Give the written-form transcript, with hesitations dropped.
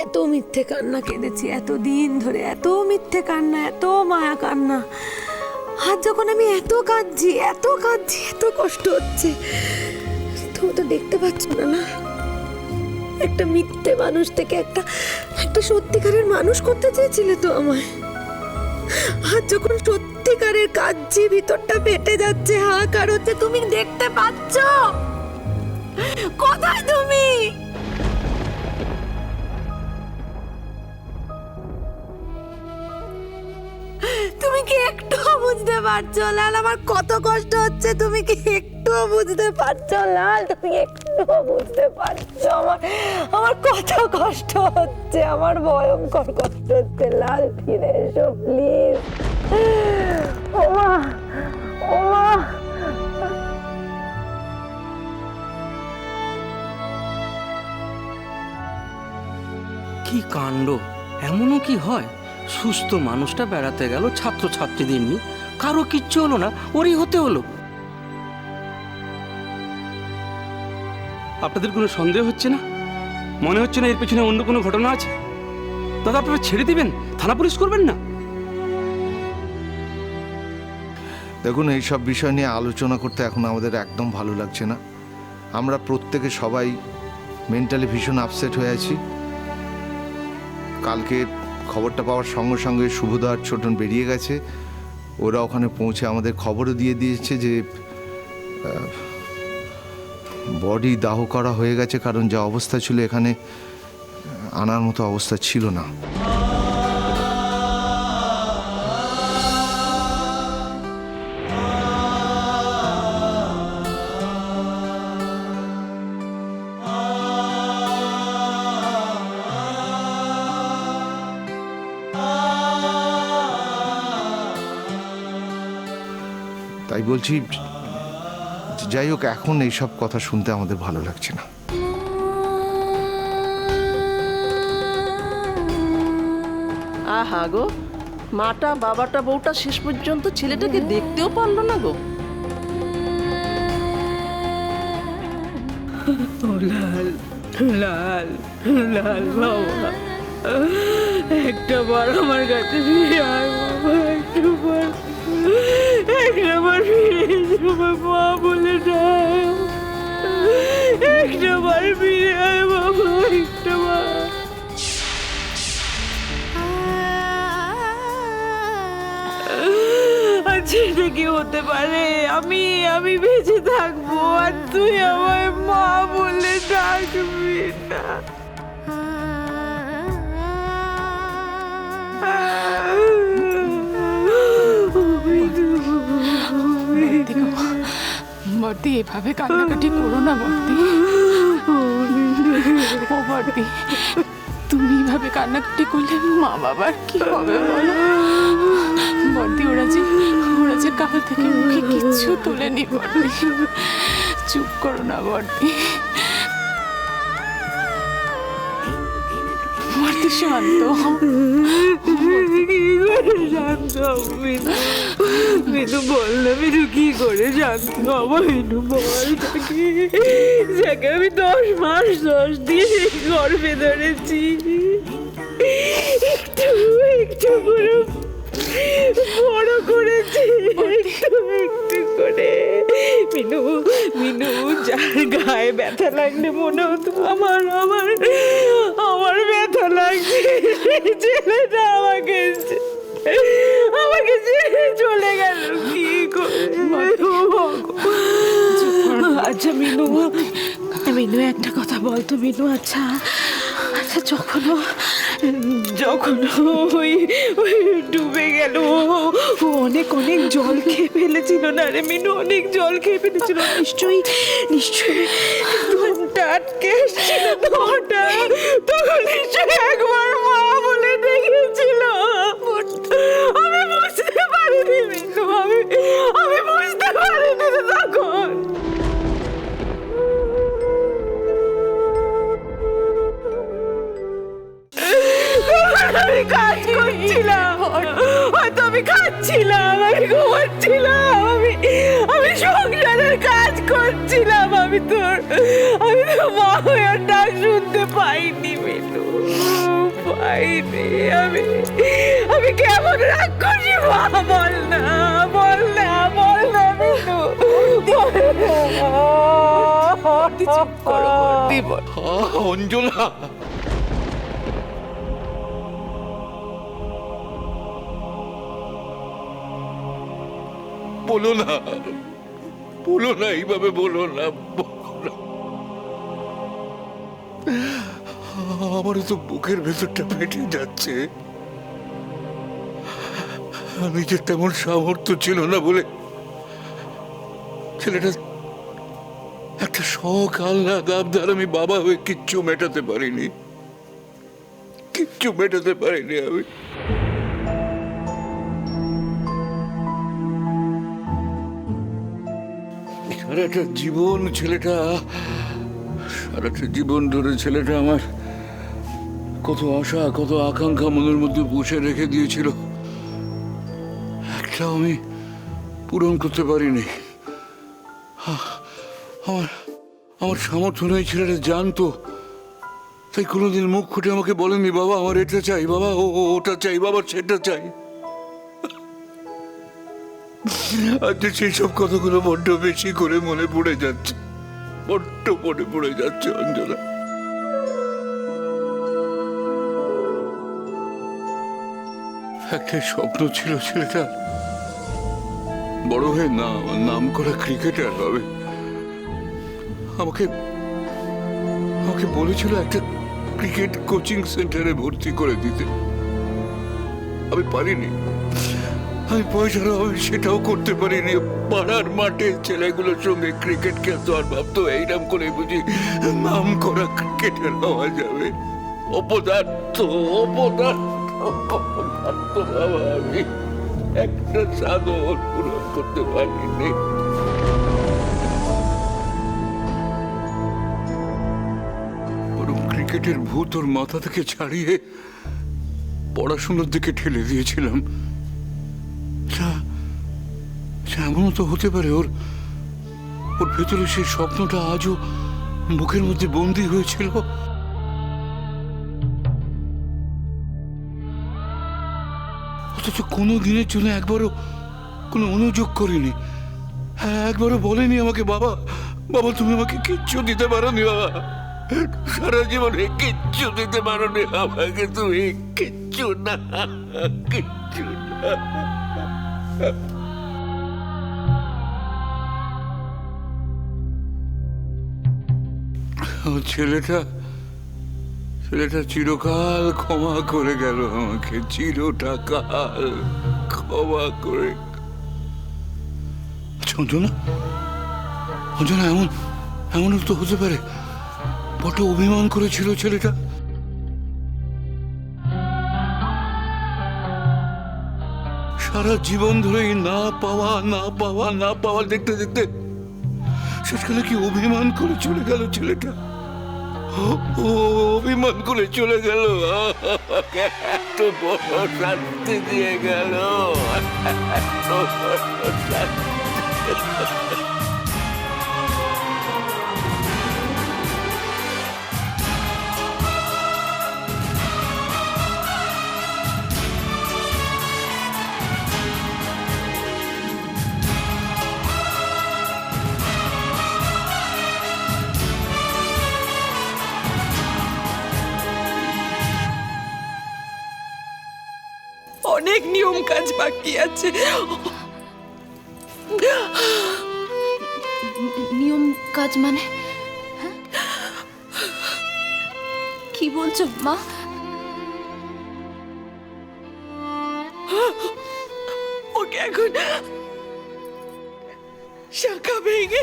এত মিথ্যে কান্না কেঁদেছি এতদিন ধরে, এত মিথ্যে কান্না, এত মায়া কান্না। আজ যখন আমি এত কাঁদছি, এত কাঁদছি, এত কষ্ট হচ্ছে, তুমি তো দেখতে পাচ্ছ না। না, একটা মিথ্যে মানুষ থেকে একটা সত্যিকারের মানুষ করতে চেয়েছিলে তো আমায়। আজ যখন সত্যিকারের কাঁদছি, ভিতরটা ফেটে যাচ্ছে, হাহাকার হচ্ছে, তুমি দেখতে পাচ্ছ? কোথায় তুমি? তুমি কি একটুও বুঝতে পারছো লাল আমার কত কষ্ট হচ্ছে? তুমি কি একটুও বুঝতে পারছো লাল? তুমি একটুও বুঝতে পারছো আমার কত কষ্ট হচ্ছে? আমার ভয়ঙ্কর কষ্ট হচ্ছে লাল। ফিরে এসো প্লিজ। ওমা, ওমা। কি কাণ্ড! এমনও কি হয়? সুস্থ মানুষটা বেড়াতে গেল ছাত্রছাত্রীদের নিয়ে, কারো কিচ্ছু হলো না, ওরই হতে হলো। আপনাদের কোনো সন্দেহ হচ্ছে না? মনে হচ্ছে না এর পেছনে অন্য কোনো ঘটনা আছে? দাদা, আপনারা ছেড়ে দিবেন, থানা পুলিশ করবেন না? দেখুন, এইসব বিষয় নিয়ে আলোচনা করতে এখন আমাদের একদম ভালো লাগছে না। আমরা প্রত্যেকে সবাই মেন্টালি ভীষণ আপসেট হয়ে আছি। কালকে খবরটা পাওয়ার সঙ্গে সঙ্গে শুভদা আর ছোটন বেরিয়ে গেছে। ওরা ওখানে পৌঁছে আমাদের খবরও দিয়ে দিয়েছে যে বডি দাহ করা হয়ে গেছে, কারণ যা অবস্থা ছিল এখানে আনার মতো অবস্থা ছিল না। তাই বলছি, যাই হোক, এখন এইসব কথা শুনতে আমাদের ভালো লাগছে না। আহা গো, মাটা বাবাটা বউটা শেষ পর্যন্ত ছেলেটাকে দেখতেও পারলো না গো। লাল, লাল, লাল বাবা, একটা বার আমার কাছে ফিরে আয় বাবা, একটা বার ফিরে এসো মা বলে ডাক, একটা বার ফিরে আয় বাবা, একটা বার। আচ্ছা, এটা কি হতে পারে? আমি বেঁচে থাকবো আর তুই আমায় মা বলে ডাকবি না? বর্দি, এভাবে কান্নাকাটি করো না বর্দি। ও বর্দি, তুমি এভাবে কান্নাকাটি করলে মা বাবার কি হবে বলো? বর্দি, ওরা যে কাল থেকে মুখে কিচ্ছু তোলেনি বর্দি। চুপ করো না বর্দি। বর্দি, শান্ত শান্ত মিনু বল না, মিনু কি করে শান্ত হবো? মিনু বল, যাকে আমি 10 মাস 10 দিন গর্ভে ধরেছি, একটু একটু করে বড় করেছি, একটু করে। মিনু, যার গায়ে ব্যথা লাগলে মনে হতো আমার ব্যথা লাগছে, ছেলেটা আমাকে ছেড়ে চলে গেল, কি করে? আচ্ছা মিনু, একটা কথা বলতো মিনু। আচ্ছা, যখন ওই ডুবে গেল, ও অনেক জল খেয়ে ফেলেছিল না রে মিনু? অনেক জল খেয়ে ফেলেছিল, নিশ্চয়ই দমটা আটকে এসেছিল, দমটা। তখন নিশ্চয়ই একবার মা বলে ডেকেছিল। আমি বুঝতে পারিনি মিনু, আমি বুঝতে পারিনি তখন। আমি কাজ করছিলাম, হয়তো আমি খাচ্ছিলাম, আমি ঘুমাচ্ছিলাম, আমি সংসারের কাজ করছিলাম, আমি তো মা হয়ে ডাক শুনতে পাইনি মিনু। পাইনি। আমি আমি কেমন রাক্ষসী মা, বল না, বল না, বল না বিন্দু, চুপ করো বর্দি, বল। অঞ্জনা, বলো না, বলো না, এইভাবে বলো না, বলো না। আমার তো বুকের ভেতরটা ফেটে যাচ্ছে। নিজের তেমন সামর্থ্য ছিল না বলে ছেলেটা একটা শখ আহ্লাদ আবদার আমি বাবা হয়ে কিচ্ছু মেটাতে পারিনি, কিচ্ছু মেটাতে পারিনি আমি। সারাটা জীবন ধরে ছেলেটা আমার কত আশা, কত আকাঙ্ক্ষা মনের মধ্যে পুষে রেখে দিয়েছিল, একটাও আমি পূরণ করতে পারিনি। আমার সামর্থ্য নেই ছেলেটা জানতো, তাই কোনোদিন মুখ ফুটে আমাকে বলেনি বাবা আমার এটা চাই, বাবা ওটা চাই, বাবা সেটা চাই। আজ সেই সব কথাগুলো বড্ড বেশি করে মনে পড়ে যাচ্ছে, বড্ড মনে পড়ে যাচ্ছে অঞ্জনা। একটাই স্বপ্ন ছিল ছেলেটা বড় হয়ে নাম করা ক্রিকেটার হবে। আমাকে বলেছিল একটা ক্রিকেট কোচিং সেন্টারে ভর্তি করে দিতে, আমি পারিনি। আমি পয়সার অভাবে সেটাও করতে পারিনি। পাড়ার মাঠে ছেলেগুলোর সঙ্গে ক্রিকেট খেলতো আর ভাবতো এইরকম করে বুঝি নাম করা ক্রিকেটার হওয়া যাবে। অপদার্থ বাবা, আমি একটা সাধন পূরণ করতে পারিনি। বরং ক্রিকেটের ভূত ওর মাথা থেকে ছাড়িয়ে পড়াশোনার দিকে ঠেলে দিয়েছিলাম। এমনও তো হতে পারে ওর ভেতরে সেই স্বপ্নটা আজও বুকের মধ্যে বন্দী হয়েছিল। অথচ কোনো দিনের জন্য একবারও কোনো অনুযোগ করিনি, একবারও বলেনি আমাকে বাবা তুমি আমাকে কিচ্ছু দিতে পারোনি, বাবা সারা জীবনে কিচ্ছু দিতে পারোনি আমাকে, তুমি কিচ্ছু না, কিচ্ছু না। ছেলেটা চিরকাল ক্ষমা করে গেল আমাকে, চিরকাল ক্ষমা করে। আচ্ছা অঞ্জনা, এমন তো হতে পারে বড় অভিমান করেছিল ছেলেটা। সারা জীবন ধরে না পাওয়া দেখতে দেখতে শেষকালে কি অভিমান করে চলে গেল ছেলেটা। অভিমান করে চলে গেল, এত বড় শান্তি দিয়ে গেল, এত বড় শান্তি। অনেক নিয়ম কাজ বাকি আছে। নিয়ম কাজ মানে? কি বলছো মা? ওকে এখন শাখা ভেঙে